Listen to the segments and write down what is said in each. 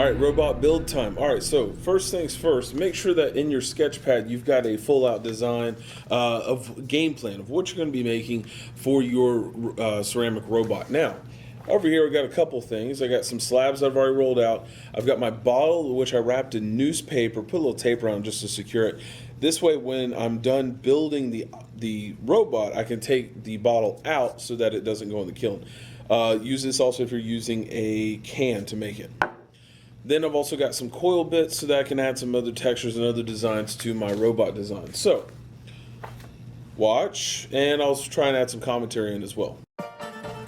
All right, robot build time. All right, so first things first, make sure that in your sketch pad you've got a full out design of game plan of what you're going to be making for your ceramic robot. Now, over here we got a couple things. I got some slabs I've already rolled out. I've got my bottle, which I wrapped in newspaper, put a little tape around just to secure it. This way, when I'm done building the robot, I can take the bottle out so that it doesn't go in the kiln. Use this also if you're using a can to make it. Then I've also got some coil bits so that I can add some other textures and other designs to my robot design. So, watch, and I'll try and add some commentary in as well.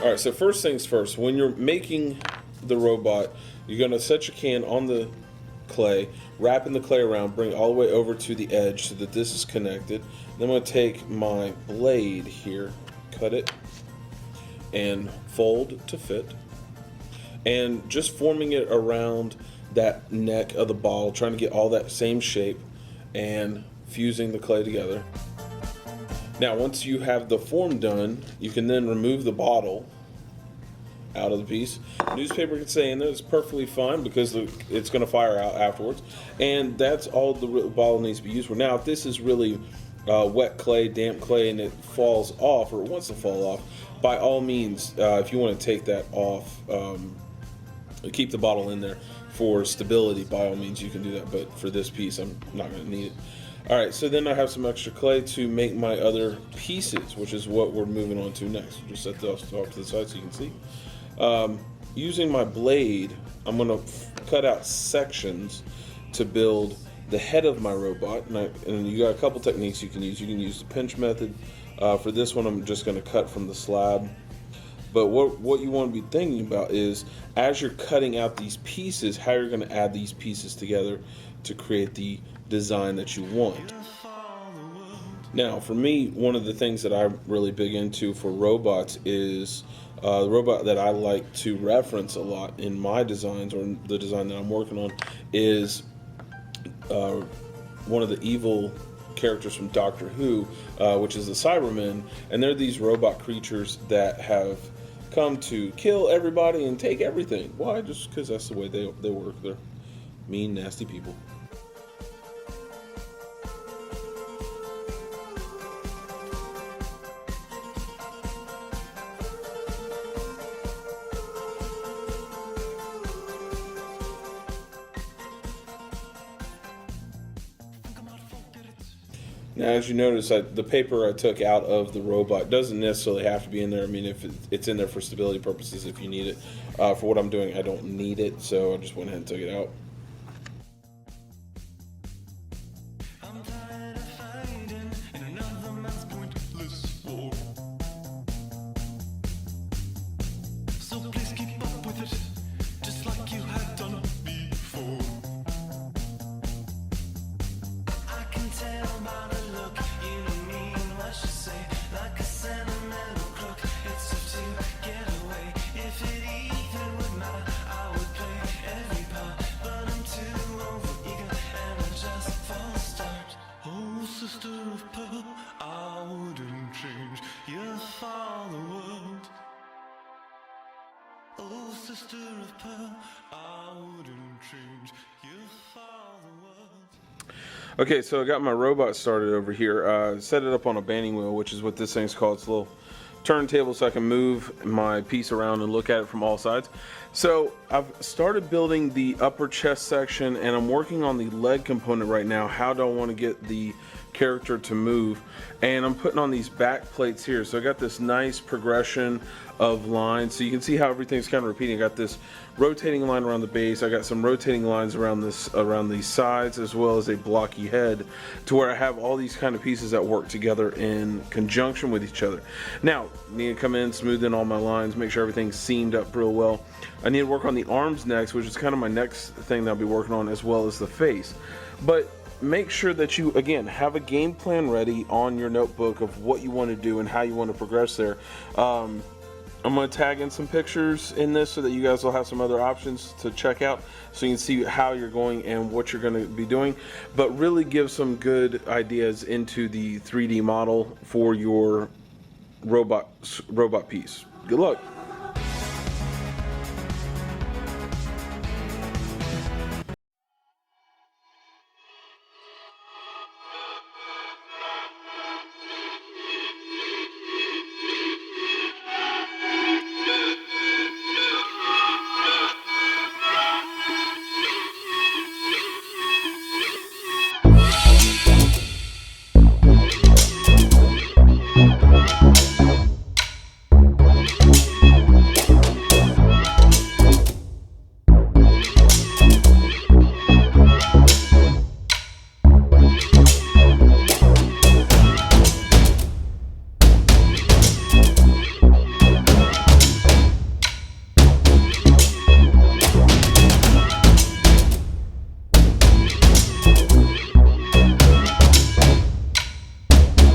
Alright, so first things first, when you're making the robot, you're going to set your can on the clay, wrapping the clay around, bring it all the way over to the edge so that this is connected. Then I'm going to take my blade here, cut it, and fold to fit. And just forming it around that neck of the bottle, trying to get all that same shape and fusing the clay together. Now once you have the form done, you can then remove the bottle out of the piece. Newspaper can stay in there, it's perfectly fine because it's going to fire out afterwards, and that's all the bottle needs to be used for. Now if this is really wet clay, damp clay, and it falls off or it wants to fall off, by all means, if you want to take that off, keep the bottle in there for stability, by all means you can do that, but for this piece I'm not going to need it. Alright, so then I have some extra clay to make my other pieces, which is what we're moving on to next. Just set those off to the side so you can see. Using my blade, I'm going to cut out sections to build the head of my robot, and you got a couple techniques you can use. You can use the pinch method. For this one I'm just going to cut from the slab. But what you want to be thinking about is, as you're cutting out these pieces, how you're going to add these pieces together to create the design that you want. Now, for me, one of the things that I'm really big into for robots is the robot that I like to reference a lot in my designs, or the design that I'm working on, is one of the evil characters from Doctor Who, which is the Cybermen, and they're these robot creatures that have come to kill everybody and take everything. Why? Just because that's the way they work. They're mean, nasty people. Now, as you notice, the paper I took out of the robot doesn't necessarily have to be in there. I mean, if it's in there for stability purposes, if you need it. For what I'm doing, I don't need it, so I just went ahead and took it out. Sister of pearl, I wouldn't change. You follow the world. Okay, so I got my robot started over here. Set it up on a banding wheel, which is what this thing's called. It's a little turntable so I can move my piece around and look at it from all sides. So I've started building the upper chest section, and I'm working on the leg component right now. How do I want to get the character to move? And I'm putting on these back plates here. So I got this nice progression of lines, so you can see how everything's kind of repeating. I got this rotating line around the base, I got some rotating lines around these sides, as well as a blocky head, to where I have all these kind of pieces that work together in conjunction with each other. Now, I need to come in, smooth in all my lines, make sure everything's seamed up real well. I need to work on the arms next, which is kind of my next thing that I'll be working on, as well as the face. But make sure that you, again, have a game plan ready on your notebook of what you want to do and how you want to progress there. I'm going to tag in some pictures in this so that you guys will have some other options to check out, so you can see how you're going and what you're going to be doing, but really give some good ideas into the 3D model for your robot piece. Good luck.